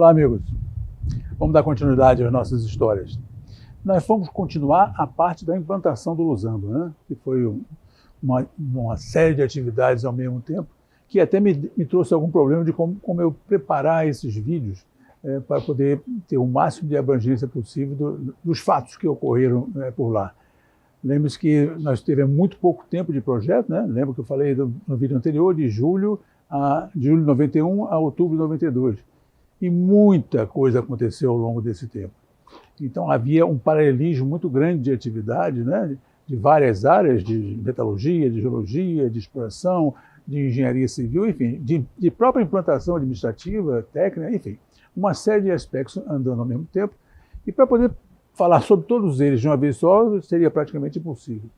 Olá, amigos. Vamos dar continuidade às nossas histórias. Nós vamos continuar a parte da implantação do Luzamba, né? Que foi uma série de atividades ao mesmo tempo, que até me trouxe algum problema de como eu preparar esses vídeos para poder ter o máximo de abrangência possível dos fatos que ocorreram por lá. Lembre-se que nós tivemos muito pouco tempo de projeto, né? Lembra que eu falei no vídeo anterior, de julho de 91 a outubro de 92. E muita coisa aconteceu ao longo desse tempo. Então havia um paralelismo muito grande de atividade, né? De várias áreas, de metalurgia, de geologia, de exploração, de engenharia civil, enfim, de própria implantação administrativa, técnica, enfim, uma série de aspectos andando ao mesmo tempo. E para poder falar sobre todos eles de uma vez só seria praticamente impossível.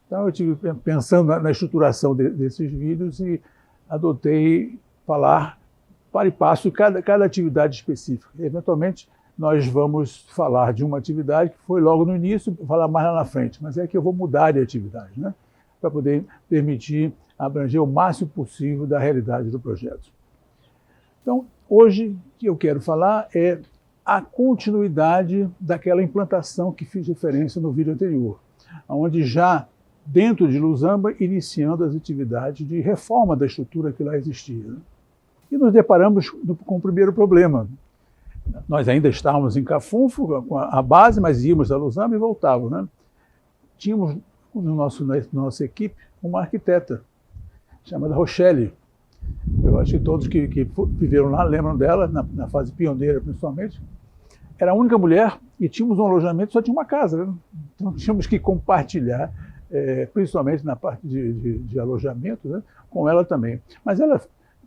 Então eu estive pensando na estruturação desses vídeos e adotei falar para e passo cada atividade específica. Eventualmente nós vamos falar de uma atividade que foi logo no início, falar mais lá na frente, mas é que eu vou mudar de atividade, né? Para poder permitir abranger o máximo possível da realidade do projeto. Então, hoje o que eu quero falar é a continuidade daquela implantação que fiz referência no vídeo anterior, onde já dentro de Luzamba, iniciando as atividades de reforma da estrutura que lá existia. E nos deparamos com o primeiro problema. Nós ainda estávamos em Cafunfo, com a base, mas íamos a Luzamba e voltávamos, né? Tínhamos na nossa equipe uma arquiteta, chamada Rochelle. Eu acho que todos que viveram lá lembram dela, na fase pioneira principalmente. Era a única mulher e tínhamos um alojamento, só tinha uma casa, né? Então tínhamos que compartilhar, principalmente na parte de alojamento, né? Com ela também. Mas ela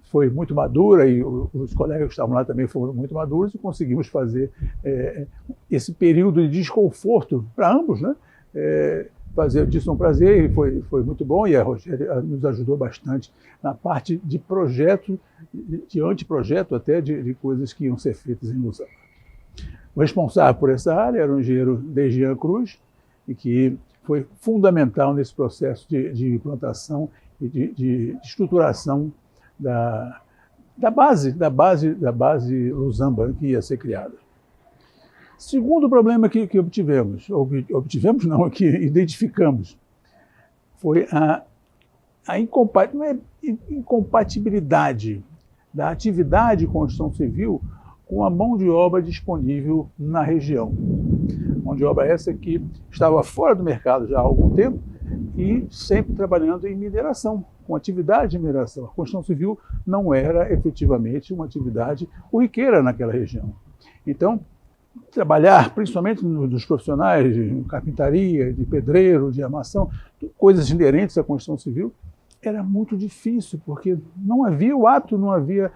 foi muito madura e os colegas que estavam lá também foram muito maduros e conseguimos fazer esse período de desconforto para ambos, né? Fazer disso um prazer e foi muito bom, e a Rogéria nos ajudou bastante na parte de projeto, de anteprojeto até, de coisas que iam ser feitas em Luzamba. O responsável por essa área era o engenheiro Dejian Cruz, e que foi fundamental nesse processo de implantação e de estruturação da base Luzamba que ia ser criada. Segundo problema que que identificamos, foi a incompatibilidade da atividade de construção civil com a mão de obra disponível na região. Mão de obra essa que estava fora do mercado já há algum tempo e sempre trabalhando em mineração, com atividade de mineração. A construção civil não era efetivamente uma atividade corriqueira naquela região. Então, trabalhar, principalmente nos profissionais de carpintaria, de pedreiro, de armação, coisas inerentes à construção civil, era muito difícil, porque não havia o hábito, não havia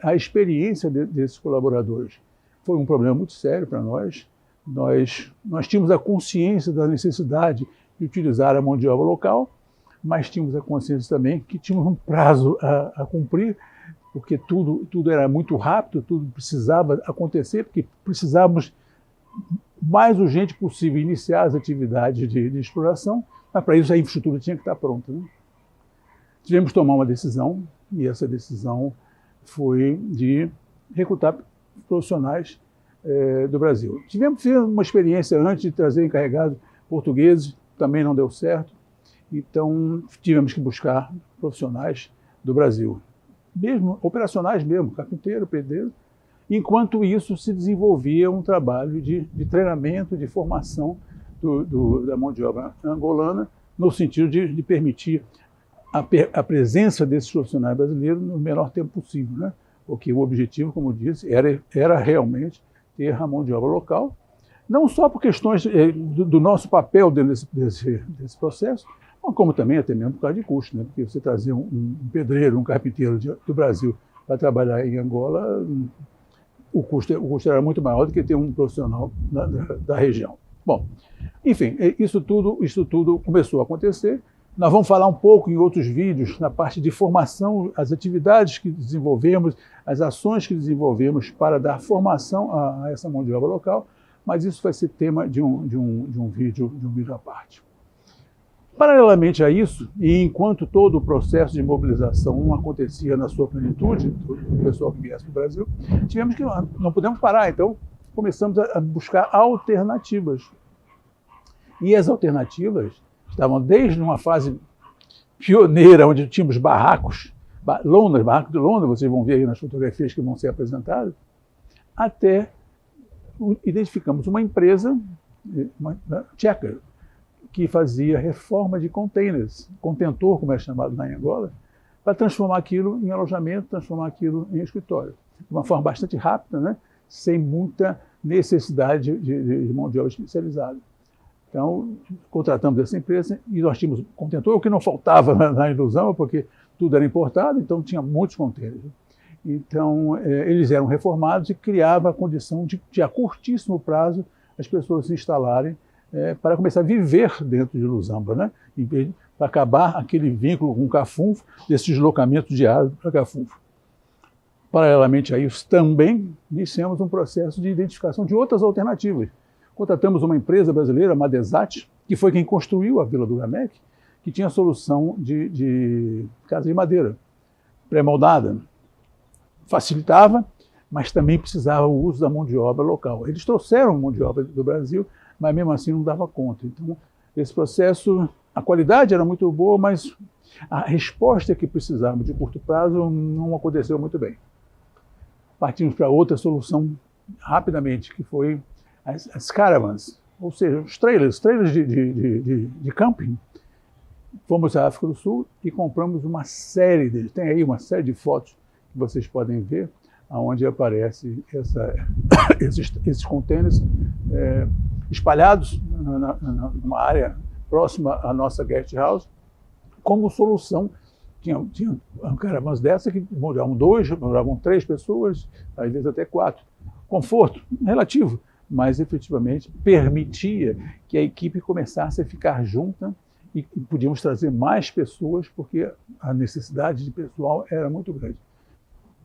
a experiência desses colaboradores. Foi um problema muito sério para nós. Nós tínhamos a consciência da necessidade de utilizar a mão de obra local, mas tínhamos a consciência também que tínhamos um prazo a cumprir, porque tudo era muito rápido, tudo precisava acontecer, porque precisávamos mais urgente possível iniciar as atividades de exploração, mas para isso a infraestrutura tinha que estar pronta, né? Tivemos que tomar uma decisão, e essa decisão foi de recrutar profissionais do Brasil. Tivemos uma experiência antes de trazer encarregados portugueses, também não deu certo, então tivemos que buscar profissionais do Brasil, mesmo operacionais mesmo, carpinteiro, pedreiro. Enquanto isso se desenvolvia um trabalho de treinamento, de formação da mão de obra angolana, no sentido de permitir a presença desses profissionais brasileiros no menor tempo possível, né? Porque o objetivo, como eu disse, era realmente ter a mão de obra local, não só por questões do nosso papel dentro desse processo, como também até mesmo por causa de custo, né? Porque você trazer um pedreiro, um carpinteiro do Brasil para trabalhar em Angola, o custo era muito maior do que ter um profissional da região. Bom, enfim, isso tudo começou a acontecer. Nós vamos falar um pouco em outros vídeos, na parte de formação, as atividades que desenvolvemos, as ações que desenvolvemos para dar formação a essa mão de obra local, mas isso vai ser tema de um vídeo à parte. Paralelamente a isso, e enquanto todo o processo de mobilização não acontecia na sua plenitude, do pessoal que viesse para o Brasil, tivemos que, não podemos parar, então começamos a buscar alternativas. E as alternativas estavam desde uma fase pioneira, onde tínhamos barracos de lona, vocês vão ver aí nas fotografias que vão ser apresentadas, até identificamos uma empresa tcheca, que fazia reforma de containers, contentor, como é chamado na Angola, para transformar aquilo em alojamento, transformar aquilo em escritório. De uma forma bastante rápida, né? Sem muita necessidade de mão de obra especializada. Então, contratamos essa empresa e nós tínhamos contentor, o que não faltava na Ilusamba, porque tudo era importado, então tinha muitos containers. Então, eles eram reformados e criava a condição de a curtíssimo prazo, as pessoas se instalarem para começar a viver dentro de Ilusamba, né? Para acabar aquele vínculo com o Cafunfo, desse deslocamento diário para Cafunfo. Paralelamente a isso, também iniciamos um processo de identificação de outras alternativas. Contratamos uma empresa brasileira, a Madesat, que foi quem construiu a Vila do Gamec, que tinha solução de casa de madeira, pré-moldada. Facilitava, mas também precisava o uso da mão de obra local. Eles trouxeram mão de obra do Brasil, mas mesmo assim não dava conta. Então, esse processo, a qualidade era muito boa, mas a resposta que precisávamos de curto prazo não aconteceu muito bem. Partimos para outra solução rapidamente, que foi as caravans, ou seja, os trailers de camping. Fomos à África do Sul e compramos uma série deles. Tem aí uma série de fotos que vocês podem ver, onde aparece esses contêineres espalhados numa área próxima à nossa guest house, como solução. Tinha caravanas dessa que moravam 2, moravam 3 pessoas, às vezes até 4. Conforto relativo, mas efetivamente permitia que a equipe começasse a ficar junta e podíamos trazer mais pessoas, porque a necessidade de pessoal era muito grande.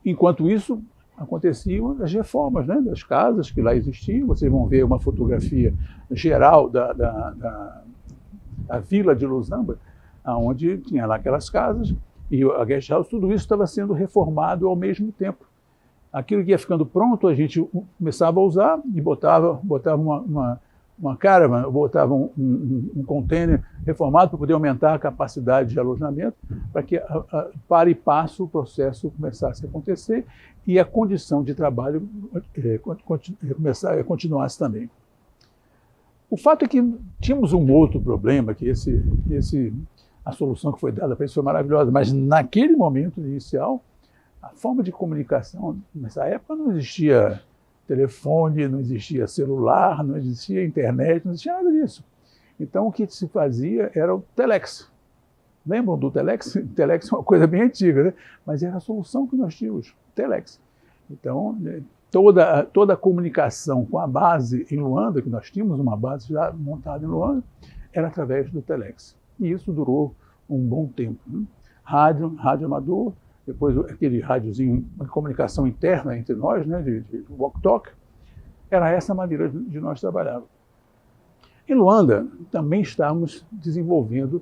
Enquanto isso, aconteciam as reformas, né, das casas que lá existiam. Vocês vão ver uma fotografia geral da vila de Ilusamba, onde tinha lá aquelas casas e a guest house, tudo isso estava sendo reformado ao mesmo tempo. Aquilo que ia ficando pronto, a gente começava a usar e botava uma caravan, botava um container reformado para poder aumentar a capacidade de alojamento, para que para e passo o processo começasse a acontecer e a condição de trabalho continuasse também. O fato é que tínhamos um outro problema, que a solução que foi dada para isso foi maravilhosa, mas naquele momento inicial, a forma de comunicação, nessa época não existia telefone, não existia celular, não existia internet, não existia nada disso. Então o que se fazia era o telex. Lembram do telex? O telex é uma coisa bem antiga, né? Mas era a solução que nós tínhamos, telex. Então toda a comunicação com a base em Luanda, que nós tínhamos uma base já montada em Luanda, era através do telex. E isso durou um bom tempo, né? Rádio amador, depois aquele rádiozinho, uma comunicação interna entre nós, né, de walk-talk, era essa a maneira de nós trabalharmos. Em Luanda, também estávamos desenvolvendo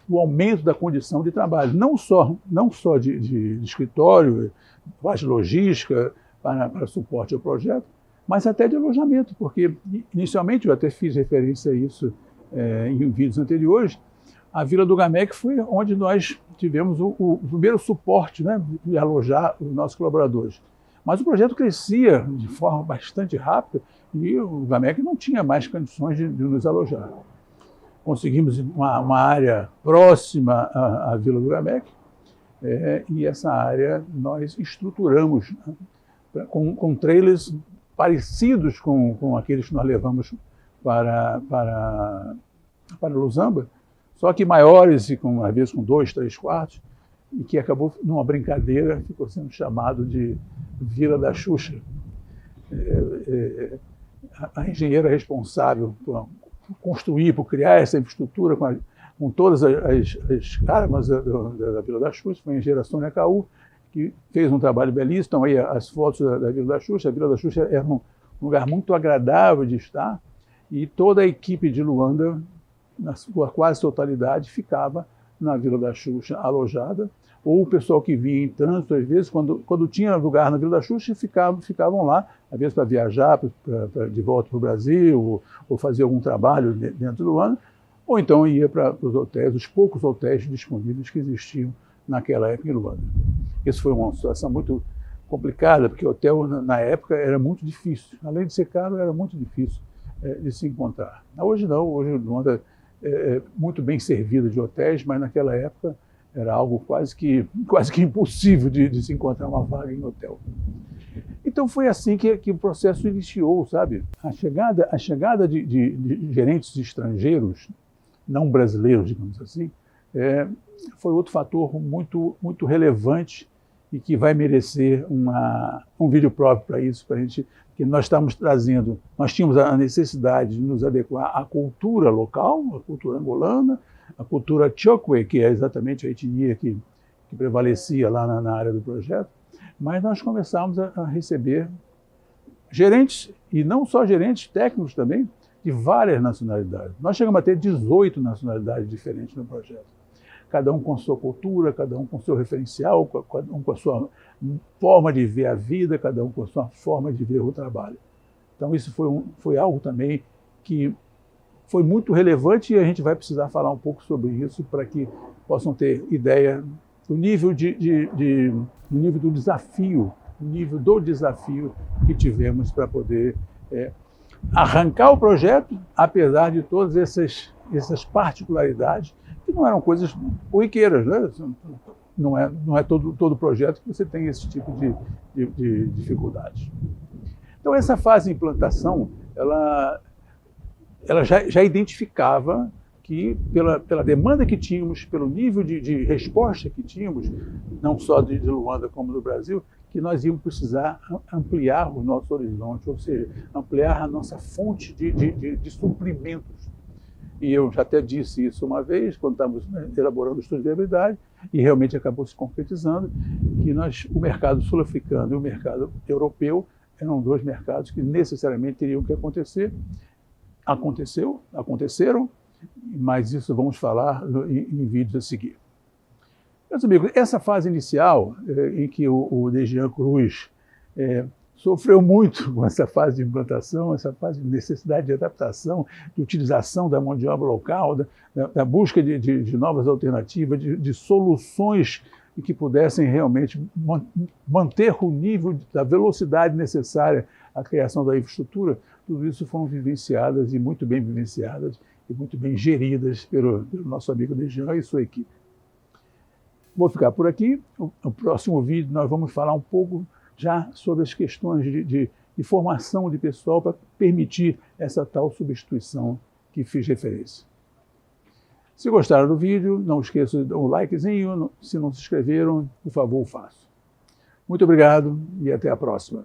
o aumento da condição de trabalho, não só de escritório, parte logística, para suporte ao projeto, mas até de alojamento, porque inicialmente, eu até fiz referência a isso em vídeos anteriores, a Vila do Gamec foi onde nós tivemos o primeiro suporte, né, de alojar os nossos colaboradores. Mas o projeto crescia de forma bastante rápida e o Gamec não tinha mais condições de nos alojar. Conseguimos uma área próxima à Vila do Gamec e essa área nós estruturamos, né, com trailers parecidos com aqueles que nós levamos para Ilusamba, só que maiores e às vezes com 2, 3 quartos, e que acabou, numa brincadeira, ficou sendo chamado de Vila da Xuxa. A engenheira responsável por construir, por criar essa infraestrutura com todas as armas da Vila da Xuxa, foi a engenheira Sônia Caú, que fez um trabalho belíssimo. Estão aí as fotos da Vila da Xuxa. A Vila da Xuxa era um lugar muito agradável de estar, e toda a equipe de Luanda na sua quase totalidade, ficava na Vila da Xuxa alojada, ou o pessoal que vinha em trânsito, às vezes, quando tinha lugar na Vila da Xuxa, ficavam lá, às vezes para viajar de volta para o Brasil, ou fazer algum trabalho dentro do ano, ou então ia para os hotéis, os poucos hotéis disponíveis que existiam naquela época em Luanda. Isso foi uma situação muito complicada, porque hotel na época era muito difícil. Além de ser caro, era muito difícil de se encontrar. Hoje não, hoje Luanda é muito bem servida de hotéis, mas naquela época era algo quase que impossível de se encontrar uma vaga em hotel. Então foi assim que o processo iniciou, sabe? A chegada de gerentes estrangeiros, não brasileiros, digamos assim, foi outro fator muito relevante e que vai merecer um vídeo próprio para isso, para a gente, que nós estamos trazendo. Nós tínhamos a necessidade de nos adequar à cultura local, à cultura angolana, a cultura Chokwe, que é exatamente a etnia que prevalecia lá na área do projeto, mas nós começamos a receber gerentes, e não só gerentes, técnicos também, de várias nacionalidades. Nós chegamos a ter 18 nacionalidades diferentes no projeto. Cada um com sua cultura, cada um com seu referencial, cada um com a sua forma de ver a vida, cada um com a sua forma de ver o trabalho. Então isso foi algo também que foi muito relevante e a gente vai precisar falar um pouco sobre isso para que possam ter ideia do nível do desafio, que tivemos para poder arrancar o projeto, apesar de todas essas particularidades, que não eram coisas corriqueiras, né? Não é todo projeto que você tem esse tipo de dificuldades. Então essa fase de implantação, ela já identificava que, pela demanda que tínhamos, pelo nível de resposta que tínhamos, não só de Luanda como do Brasil, que nós íamos precisar ampliar o nosso horizonte, ou seja, ampliar a nossa fonte de suprimentos. E eu já até disse isso uma vez, quando estávamos elaborando o estudo de viabilidade, e realmente acabou se concretizando, que o mercado sul-africano e o mercado europeu eram dois mercados que necessariamente teriam que acontecer. Aconteceram, mas isso vamos falar em vídeos a seguir. Meus amigos, essa fase inicial, em que o Dejian Cruz sofreu muito com essa fase de implantação, essa fase de necessidade de adaptação, de utilização da mão de obra local, da busca de novas alternativas, de soluções que pudessem realmente manter o nível da velocidade necessária à criação da infraestrutura. Tudo isso foram vivenciadas e muito bem vivenciadas e muito bem geridas pelo nosso amigo Dejian e sua equipe. Vou ficar por aqui. No próximo vídeo nós vamos falar um pouco já sobre as questões de formação de pessoal para permitir essa tal substituição que fiz referência. Se gostaram do vídeo, não esqueçam de dar um likezinho. Se não se inscreveram, por favor, façam. Muito obrigado e até a próxima.